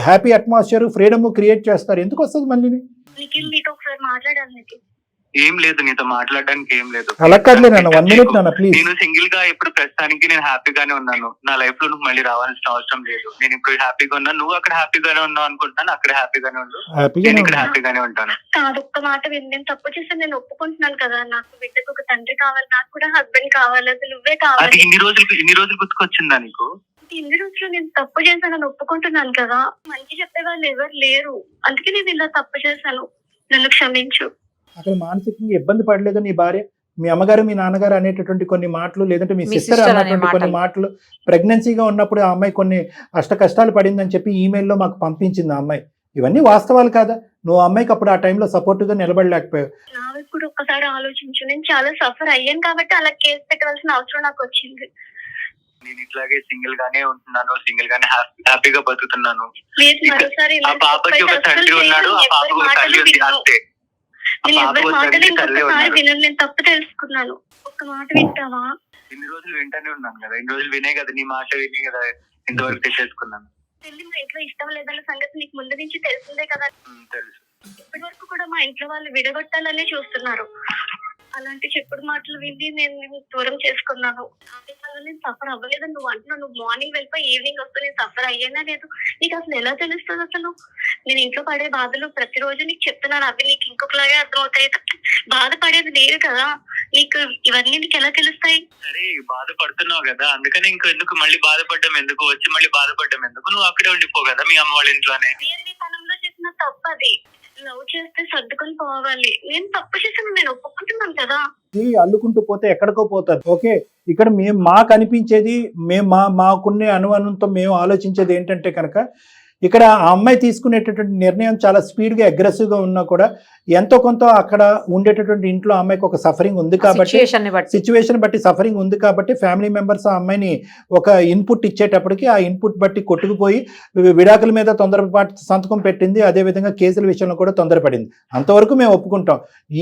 హ్యాపీ అట్మాస్ఫియర్, ఫ్రీడమ్ క్రియేట్ చేస్తారు. ఎందుకు వస్తుంది మళ్ళీ? నిఖిల్ నీతో ఒకసారి మాట్లాడాలి నిఖిల్. ఏం లేదు, నీతో మాట్లాడడానికి ఏం లేదు. అలా కాదులే నాన్న, 1 minute నాన్న ప్లీజ్. నేను సింగిల్ గా ఇప్పుడు ప్రస్తుతానికి నేను హ్యాపీగానే ఉన్నాను. నా లైఫ్ లో నువ్వు మళ్ళీ రావాల్సిన అవసరం లేదు. నేను ఇప్పుడు హ్యాపీగా ఉన్నాను, నువ్వు అక్కడ హ్యాపీగానే ఉన్నావు అనుకుంటున్నాను. అక్కడ హ్యాపీగానే ఉండు, నేను ఇక్కడ హ్యాపీగానే ఉంటాను. కాదు, ఒక్క మాట విని, నేను తప్పు చేసి నేను ఒప్పుకుంటున్నాను కదా. నాకు బిడ్డకు ఒక తండ్రి కావాలి, నాకు కూడా హస్బెండ్ కావాలి, అసలు నువ్వే అది కావాలి. ఇన్ని రోజులు గుర్తుకొచ్చిందా నీకు? ఇన్ని రోజులు నేను తప్పు చేశానని ఒప్పుకుంటున్నాను కదా. మంచి చెప్పే వాళ్ళు ఎవరు లేరు, అందుకే నేను ఇలా తప్పు చేశాను, నన్ను క్షమించు. అసలు మానసికంగా ఇబ్బంది పడలేదు నీ భార్య? మీ అమ్మగారు మీ నాన్నగారు అనేటటువంటి కొన్ని మాటలు, లేదంటే మీ మీ సిస్టర్ sister అనే అనేటువంటి కొన్ని మాటలు, ప్రెగ్నెన్సీగా ఉన్నప్పుడు ఆ అమ్మాయి కొన్ని అష్ట కష్టాలు పడిందని చెప్పి ఈమెయిల్లో మాకు పంపించింది ఆ అమ్మాయి. ఇవన్నీ వాస్తవాలు కాదా? నువ్వు ఆ అమ్మాయికి అప్పుడు ఆ టైంలో సపోర్ట్గా నిలబడలేకపోయావు. నా కూడా ఒక్కసారి ఆలోచించు, నేను చాలా సఫర్ అయ్యాను కాబట్టి అలా కేసు పెట్టవలసిన అవసరం నాకు వచ్చింది. నేను ఇట్లాగే సింగిల్ గానే ఉంటున్నాను, సింగిల్ గానే హ్యాపీగా బతుకుతున్నాను. లేదు, మరోసారి ఆ పాపకి ఒక తండ్రి ఉన్నాడు, ఆ పాపకు ఒక తల్లి ఉంది, అంతే. నేను ఎవరి మాటలు ఇంకొకసారి వినను, నేను తప్పు తెలుసుకున్నాను. ఒక్క మాట వింటావా? ఇన్ని రోజులు వింటానే ఉన్నాను కదా, ఇన్ని రోజులు వినే కదా, నీ మాట వినే కదా ఇంతవరకు తెచ్చేసుకున్నాను. పెళ్లి మా ఇంట్లో ఇష్టం లేదన్న సంగతి నీకు ముందు నుంచి తెలిసిందే కదా. తెలుసు. ఇప్పటి వరకు కూడా మా ఇంట్లో వాళ్ళు విడగొట్టాలనే చూస్తున్నారు. అలాంటి చెప్పుడు మాటలు విని నేను దూరం చేసుకున్నాను. నేను సఫర్ అవ్వలేదు. నువ్వు అంటున్నావు, నువ్వు మార్నింగ్ వెళ్ళిపోయి ఈవినింగ్ వస్తే నేను సఫర్ అయ్యానా లేదు? నీకు అసలు ఎలా తెలుస్తుంది? అసలు నేను ఇంట్లో పడే బాధలు ప్రతిరోజు నీకు చెప్తున్నాను, అవి నీకు ఇంకొకలాగే అర్థమవుతాయి. బాధపడేది లేదు కదా, నీకు ఇవన్నీ నీకు ఎలా తెలుస్తాయి? సరే, బాధపడుతున్నావు కదా, అందుకని ఇంకెందుకు మళ్ళీ బాధపడ్డం ఎందుకు, వచ్చి మళ్ళీ బాధపడ్డం ఎందుకు? నువ్వు అక్కడే ఉండిపో కదా మీ అమ్మ వాళ్ళ ఇంట్లోనే. నేను తనంలో చేసిన తప్పు అది. లవ్ చేస్తే సర్దుకొని పోవాలి. నేను తప్పు చేసాను, నేను ఒప్పుకుంటున్నాను కదా. అల్లుకుంటూ పోతే ఎక్కడికో పోతుంది. ఓకే, ఇక్కడ మాకు అనిపించేది, మాకున్నే అనుమానంతో మేము ఆలోచించేది ఏంటంటే కనుక, ఇక్కడ ఆ అమ్మాయి తీసుకునేటటువంటి నిర్ణయం చాలా స్పీడ్గా అగ్రెసివ్గా ఉన్నా కూడా ఎంతో కొంత అక్కడ ఉండేటటువంటి ఇంట్లో అమ్మాయికి ఒక సఫరింగ్ ఉంది కాబట్టి, సిచ్యువేషన్ బట్టి సఫరింగ్ ఉంది కాబట్టి ఫ్యామిలీ మెంబర్స్ ఆ అమ్మాయిని ఒక ఇన్పుట్ ఇచ్చేటప్పటికి ఆ ఇన్పుట్ బట్టి కొట్టుకుపోయి విడాకుల మీద తొందరపాటు సంతకం పెట్టింది. అదేవిధంగా కేసుల విషయంలో కూడా తొందరపడింది. అంతవరకు మేము ఒప్పుకుంటాం.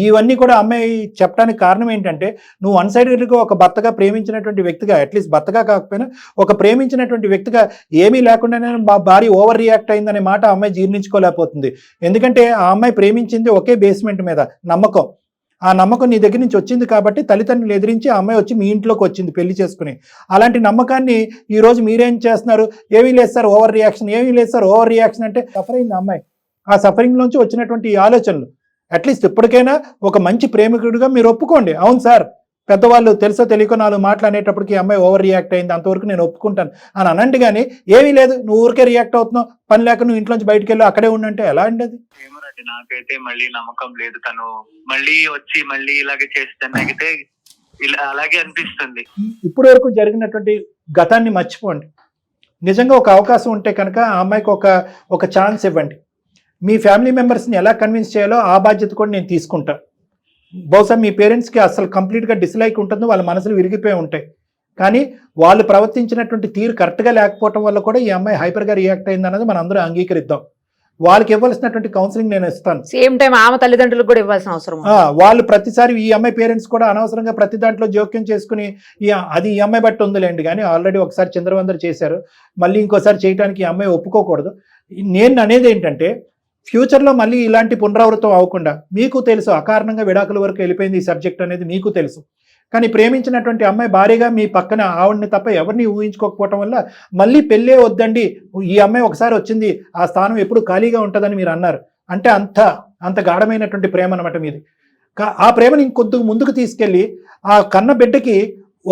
ఇవన్నీ కూడా అమ్మాయి చెప్పడానికి కారణం ఏంటంటే, నువ్వు వన్ సైడెడ్గా ఒక భర్తగా ప్రేమించినటువంటి వ్యక్తిగా, అట్లీస్ట్ భర్తగా కాకపోయినా ఒక ప్రేమించినటువంటి వ్యక్తిగా ఏమీ లేకుండానే భార్య ఓవర్ రియాక్ట్ అయిందనే మాట ఆ అమ్మాయి జీర్ణించుకోలేకపోతుంది. ఎందుకంటే ఆ అమ్మాయి ప్రేమించింది ఒకే బేస్మెంట్ మీద, నమ్మకం. ఆ నమ్మకం నీ దగ్గర నుంచి వచ్చింది కాబట్టి తల్లిదండ్రులు ఎదిరించి ఆ అమ్మాయి వచ్చి మీ ఇంట్లోకి వచ్చింది పెళ్లి చేసుకుని. అలాంటి నమ్మకాన్ని ఈరోజు మీరేం చేస్తున్నారు? ఏమీ లేదు సార్ ఓవర్ రియాక్షన్, ఏమీ లేదు సార్ ఓవర్ రియాక్షన్ అంటే సఫర్ అయింది అమ్మాయి. ఆ సఫరింగ్ నుంచి వచ్చినటువంటి ఆలోచనలు అట్లీస్ట్ ఇప్పటికైనా ఒక మంచి ప్రేమికుడిగా మీరు ఒప్పుకోండి. అవును సార్, పెద్దవాళ్ళు తెలుసో తెలియకో 4 మాటలు అనేటప్పటికి అమ్మాయి ఓవర్ రియాక్ట్ అయింది, అంతవరకు నేను ఒప్పుకుంటాను అని అనండి. కానీ ఏమీ లేదు, నువ్వు ఊరికే రియాక్ట్ అవుతున్నావు, పని లేక నువ్వు ఇంట్లోంచి బయటకు వెళ్ళి అక్కడే ఉండంటే ఎలా అండి అది? నాకైతే మళ్ళీ నమ్మకం లేదు, తను మళ్ళీ వచ్చి మళ్ళీ ఇలాగే చేస్తే ఇలా అలాగే అనిపిస్తుంది. ఇప్పటి వరకు జరిగినటువంటి గతాన్ని మర్చిపోండి. నిజంగా ఒక అవకాశం ఉంటే కనుక ఆ అమ్మాయికి ఒక ఛాన్స్ ఇవ్వండి. మీ ఫ్యామిలీ మెంబర్స్ని ఎలా కన్విన్స్ చేయాలో ఆ బాధ్యత కూడా నేను తీసుకుంటాను. బహుశా మీ పేరెంట్స్కి అసలు కంప్లీట్గా డిస్లైక్ ఉంటుందో, వాళ్ళ మనసులు విరిగిపోయి ఉంటాయి. కానీ వాళ్ళు ప్రవర్తించినటువంటి తీరు కరెక్ట్గా లేకపోవడం వల్ల కూడా ఈ అమ్మాయి హైపర్గా రియాక్ట్ అయింది అన్నది మనం అందరూ అంగీకరిద్దాం. వాళ్ళకి ఇవ్వాల్సినటువంటి కౌన్సిలింగ్ నేను ఇస్తాను. సేమ్ టైం ఆమె తల్లిదండ్రులకు కూడా ఇవ్వాల్సిన అవసరం. వాళ్ళు ప్రతిసారి ఈ అమ్మాయి పేరెంట్స్ కూడా అనవసరంగా ప్రతి దాంట్లో జోక్యం చేసుకుని అది ఈ అమ్మాయి బట్టి ఉందిలేండి. కానీ ఆల్రెడీ ఒకసారి చంద్రవందరు చేశారు, మళ్ళీ ఇంకోసారి చేయడానికి ఈ అమ్మాయి ఒప్పుకోకూడదు. నేను అనేది ఏంటంటే, ఫ్యూచర్లో మళ్ళీ ఇలాంటి పునరావృతం అవ్వకుండా, మీకు తెలుసు అకారణంగా విడాకుల వరకు వెళ్ళిపోయింది ఈ సబ్జెక్ట్ అనేది మీకు తెలుసు. కానీ ప్రేమించినటువంటి అమ్మాయి భార్యగా మీ పక్కన ఆవిడని తప్ప ఎవరిని ఊహించుకోకపోవటం వల్ల మళ్ళీ పెళ్ళే వద్దండి, ఈ అమ్మాయి ఒకసారి వచ్చింది, ఆ స్థానం ఎప్పుడు ఖాళీగా ఉంటుందని మీరు అన్నారు. అంటే అంత గాఢమైనటువంటి ప్రేమ అనమాట మీది. ఆ ప్రేమని ఇంకొద్దు ముందుకు తీసుకెళ్ళి ఆ కన్న బిడ్డకి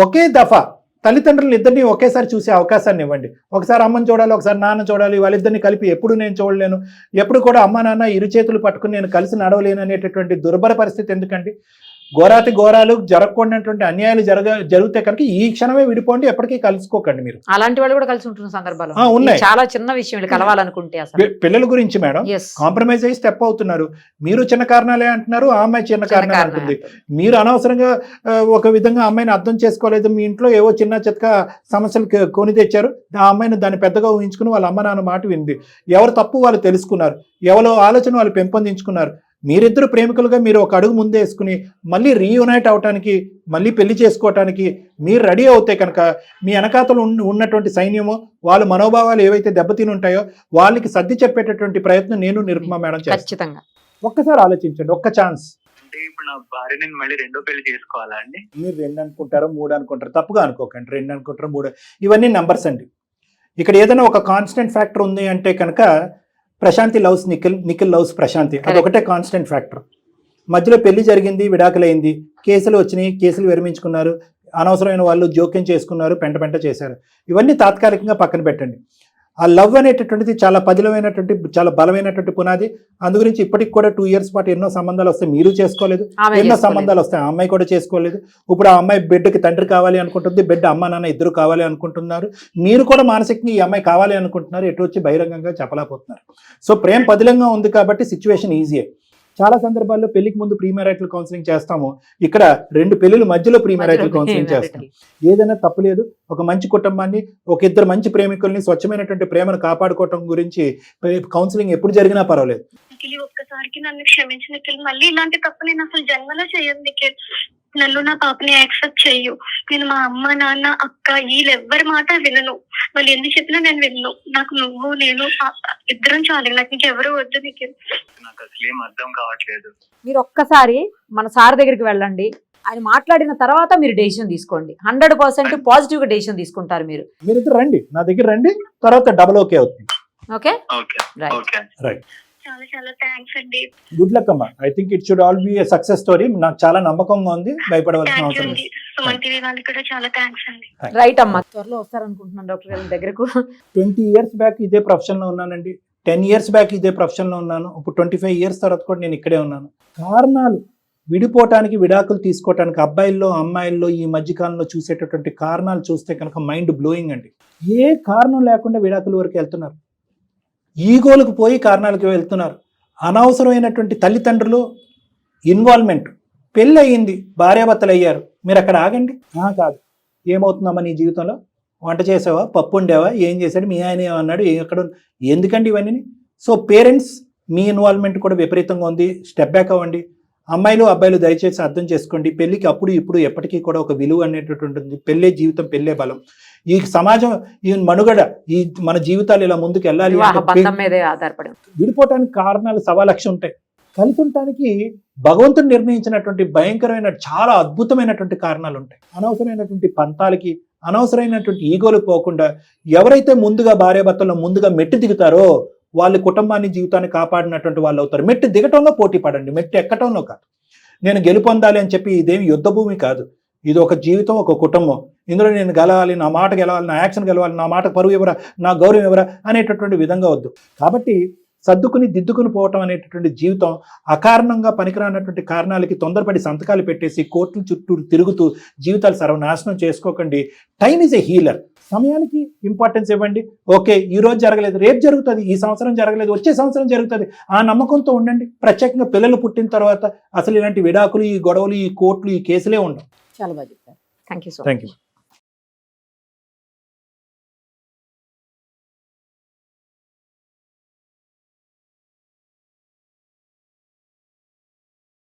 ఒకే దఫా తల్లిదండ్రులు ఇద్దరిని ఒకేసారి చూసే అవకాశాన్ని ఇవ్వండి. ఒకసారి అమ్మని చూడాలి, ఒకసారి నాన్న చూడాలి, వాళ్ళిద్దరిని కలిపి ఎప్పుడు నేను చూడలేను, ఎప్పుడు కూడా అమ్మ నాన్న ఇరు చేతులు పట్టుకుని నేను కలిసి నడవలేను అనేటటువంటి దుర్భర పరిస్థితి ఎందుకండి? ఘోరాతి ఘోరాలు జరగకూడనటువంటి అన్యాయాలు జరిగితే కనుక ఈ క్షణమే విడిపోండి, ఎప్పటికీ కలుసుకోకండి. మీరు అలాంటి వాళ్ళు కూడా కలిసి ఉంటున్న సందర్భాలు ఉన్నాయి. చాలా చిన్న విషయం కలవాలనుకుంటే అసలు పిల్లల గురించి మేడం కాంప్రమైజ్ అయ్యి స్టెప్ అవుతున్నారు. మీరు చిన్న కారణాలే అంటున్నారు, ఆ అమ్మాయి చిన్న కారణాలు అంటుంది. మీరు అనవసరంగా ఒక విధంగా అమ్మాయిని అర్థం చేసుకోలేదు, మీ ఇంట్లో ఏవో చిన్న చిత్క సమస్యలు కొని తెచ్చారు, ఆ అమ్మాయిని దాన్ని పెద్దగా ఊహించుకుని వాళ్ళ అమ్మ నాన్న మాట వింది. ఎవరు తప్పు వాళ్ళు తెలుసుకున్నారు, ఎవరో ఆలోచన వాళ్ళు పెంపొందించుకున్నారు. మీరిద్దరు ప్రేమికులుగా మీరు ఒక అడుగు ముందే వేసుకుని మళ్ళీ రీయునైట్ అవటానికి, మళ్ళీ పెళ్లి చేసుకోవటానికి మీరు రెడీ అవుతే కనుక మీ వెనకాతలు ఉన్నటువంటి సైన్యము, వాళ్ళ మనోభావాలు ఏవైతే దెబ్బతిని ఉంటాయో వాళ్ళకి సర్ది చెప్పేటటువంటి ప్రయత్నం నేను నిరుపమ మేడం ఖచ్చితంగా. ఒక్కసారి ఆలోచించండి, ఒక్క ఛాన్స్. అంటే ఇప్పుడు నా భార్య నేను మళ్ళీ రెండో పెళ్లి చేసుకోవాలా అండి? మీరు 2 అనుకుంటారో 3 అనుకుంటారు, తప్పుగా అనుకోకండి. 2 అనుకుంటారో 3, ఇవన్నీ నంబర్స్ అండి. ఇక్కడ ఏదైనా ఒక కాన్స్టెంట్ ఫ్యాక్టర్ ఉంది అంటే కనుక ప్రశాంతి లవ్స్ నిఖిల్, నిఖిల్ లవ్స్ ప్రశాంతి, అదొకటే కాన్స్టెంట్ ఫ్యాక్టర్. మధ్యలో పెళ్లి జరిగింది, విడాకులైంది, కేసులు వచ్చినాయి, కేసులు విరమించుకున్నారు, అనవసరమైన వాళ్ళు జోక్యం చేసుకున్నారు, పెంట చేశారు. ఇవన్నీ తాత్కాలికంగా పక్కన పెట్టండి. ఆ లవ్ అనేటటువంటిది చాలా పదిలమైనటువంటి, చాలా బలమైనటువంటి పునాది. అందు గురించి ఇప్పటికి కూడా 2 years పాటు ఎన్నో సంబంధాలు వస్తాయి, మీరు చేసుకోలేదు, ఎన్నో సంబంధాలు వస్తాయి, ఆ అమ్మాయి కూడా చేసుకోలేదు. ఇప్పుడు ఆ అమ్మాయి బిడ్డకి తండ్రి కావాలి అనుకుంటుంది, బిడ్డ అమ్మ నాన్న ఇద్దరు కావాలి అనుకుంటున్నారు, మీరు కూడా మానసికంగా ఈ అమ్మాయి కావాలి అనుకుంటున్నారు, ఎటు వచ్చి బహిరంగంగా చెప్పలేకపోతున్నారు. సో ప్రేమ పదిలంగా ఉంది కాబట్టి సిచ్యువేషన్ ఈజీయే. చాలా సందర్భాల్లో పెళ్లికి ముందు ప్రీ మ్యారిటల్ కౌన్సిలింగ్ చేస్తాము, ఇక్కడ 2 పెళ్లిల మధ్యలో ప్రీ మ్యారిటల్ కౌన్సిలింగ్ చేస్తాం. ఏదైనా తప్పులేదు, ఒక మంచి కుటుంబాన్ని, ఒక ఇద్దరు మంచి ప్రేమికుల్ని, స్వచ్ఛమైనటువంటి ప్రేమను కాపాడుకోవటం గురించి కౌన్సిలింగ్ ఎప్పుడు జరిగినా పర్వాలేదు. నిఖిల్ ఒక్కసారికి నన్ను క్షమించి నిఖిల్, మళ్ళీ ఇలాంటి తప్పు నేను అసలు జన్మలో చేయను నిఖిల్. నన్ను నా పాపని యాక్సెప్ట్ చెయ్యు. నేను మా అమ్మ నాన్న అక్క వీళ్ళెవ్వరి మాట వినను, వాళ్ళు ఎన్ని చెప్పినా నేను విన్ను. నాకు నువ్వు నేను ఇద్దరం చాలు, నాకు ఇంకెవరు వద్దు నిఖిల్. నాకు అసలు ఏం అర్థం కావట్లేదు. మీరు ఒక్కసారి మన సార్ దగ్గరికి వెళ్ళండి, ఆయన మాట్లాడిన తర్వాత మీరు డెసిషన్ తీసుకోండి. 100% పాజిటివ్ గా డెసిషన్ తీసుకుంటారు. మీరిద్దరు రండి, నా దగ్గర రండి, తర్వాత డబుల్ ఓకే అవుతుంది. Okay right. చాలా చాలా థ్యాంక్స్ అండి. గుడ్ లక్ అమ్మా. I think it should all be a success story. నాకు చాలా నమ్మకంగా ఉంది, భయపడవలసిన అవసరం లేదు. సుమన్ టీవీ వాళ్ళకి కూడా చాలా థ్యాంక్స్ అండి. రైట్ అమ్మా, త్వరలో వస్తారనుకుంటున్నాను డాక్టర్ గారి దగ్గరకు. 20 years బ్యాక్ ఇదే ప్రొఫెషన్ లో ఉన్నానండి, 10 years బ్యాక్ ఇదే ప్రొఫెషన్ లో ఉన్నాను, ఇప్పుడు 25 years తర్వాత కూడా నేను ఇక్కడే ఉన్నాను. కారణాలు విడిపోవటానికి, విడాకులు తీసుకోవటానికి అబ్బాయిల్లో అమ్మాయిల్లో ఈ మధ్యకాలంలో చూసేటటువంటి కారణాలు చూస్తే కనుక మైండ్ బ్లోయింగ్ అండి. ఏ కారణం లేకుండా విడాకుల వరకు వెళ్తున్నారు, ఈగోలకు పోయి కారణాలకు వెళ్తున్నారు. అనవసరమైనటువంటి తల్లిదండ్రులు ఇన్వాల్వ్మెంట్. పెళ్ళి అయ్యింది, భార్యాభర్తలు అయ్యారు, మీరు అక్కడ ఆగండి. కాదు, ఏమవుతుందమ్మా నీ జీవితంలో, వంట చేసావా, పప్పు ఉండేవా, ఏం చేశాడు మీ ఆయన, ఏమన్నాడు, ఎక్కడ, ఎందుకండి ఇవన్నీ? సో పేరెంట్స్ మీ ఇన్వాల్వ్మెంట్ కూడా విపరీతంగా ఉంది, స్టెప్ బ్యాక్ అవ్వండి. అమ్మాయిలు అబ్బాయిలు దయచేసి అర్థం చేసుకోండి, పెళ్లికి అప్పుడు ఇప్పుడు ఎప్పటికీ కూడా ఒక విలువ అనేటటువంటి, పెళ్ళే జీవితం, పెళ్ళే బలం. ఈ సమాజం, ఈ మనుగడ, ఈ మన జీవితాలు ఇలా ముందుకు వెళ్ళాలి. విడిపోవటానికి కారణాలు 1,00,000 ఉంటాయి, కలిసి ఉండటానికి భగవంతుడు నిర్ణయించినటువంటి భయంకరమైన చాలా అద్భుతమైనటువంటి కారణాలు ఉంటాయి. అనవసరమైనటువంటి పంతాలకి, అనవసరమైనటువంటి ఈగోలు పోకుండా ఎవరైతే ముందుగా భార్యాభర్తల్లో ముందుగా మెట్టు దిగుతారో వాళ్ళ కుటుంబాన్ని, జీవితాన్ని కాపాడినటువంటి వాళ్ళు అవుతారు. మెట్టు దిగటంలో పోటీ పడండి, మెట్టు ఎక్కటంలో కాదు. నేను గెలుపొందాలి అని చెప్పి ఇదేమి యుద్ధ భూమి కాదు, ఇది ఒక జీవితం, ఒక కుటుంబం. ఇందులో నేను గెలవాలి, నా మాట గెలవాలి, నా యాక్షన్ గెలవాలి, నా మాట పరువు ఎవరా, నా గౌరవం ఎవరా అనేటటువంటి విధంగా వద్దు. కాబట్టి సర్దుకుని దిద్దుకుని పోవటం అనేటటువంటి జీవితం. అకారణంగా పనికిరానటువంటి కారణాలకి తొందరపడి సంతకాలు పెట్టేసి కోర్టుల చుట్టూ తిరుగుతూ జీవితాలు సర్వనాశనం చేసుకోకండి. Time is a healer. సమయానికి ఇంపార్టెన్స్ ఇవ్వండి. ఓకే, ఈ రోజు జరగలేదు, రేపు జరుగుతుంది, ఈ సంవత్సరం జరగలేదు, వచ్చే సంవత్సరం జరుగుతుంది, ఆ నమ్మకంతో ఉండండి. ప్రత్యేకంగా పిల్లలు పుట్టిన తర్వాత అసలు ఇలాంటి విడాకులు, ఈ గొడవలు, ఈ కోర్టులు, ఈ కేసులే ఉండవు. చాలా బాగా చెప్పారు. Thank you so thank you.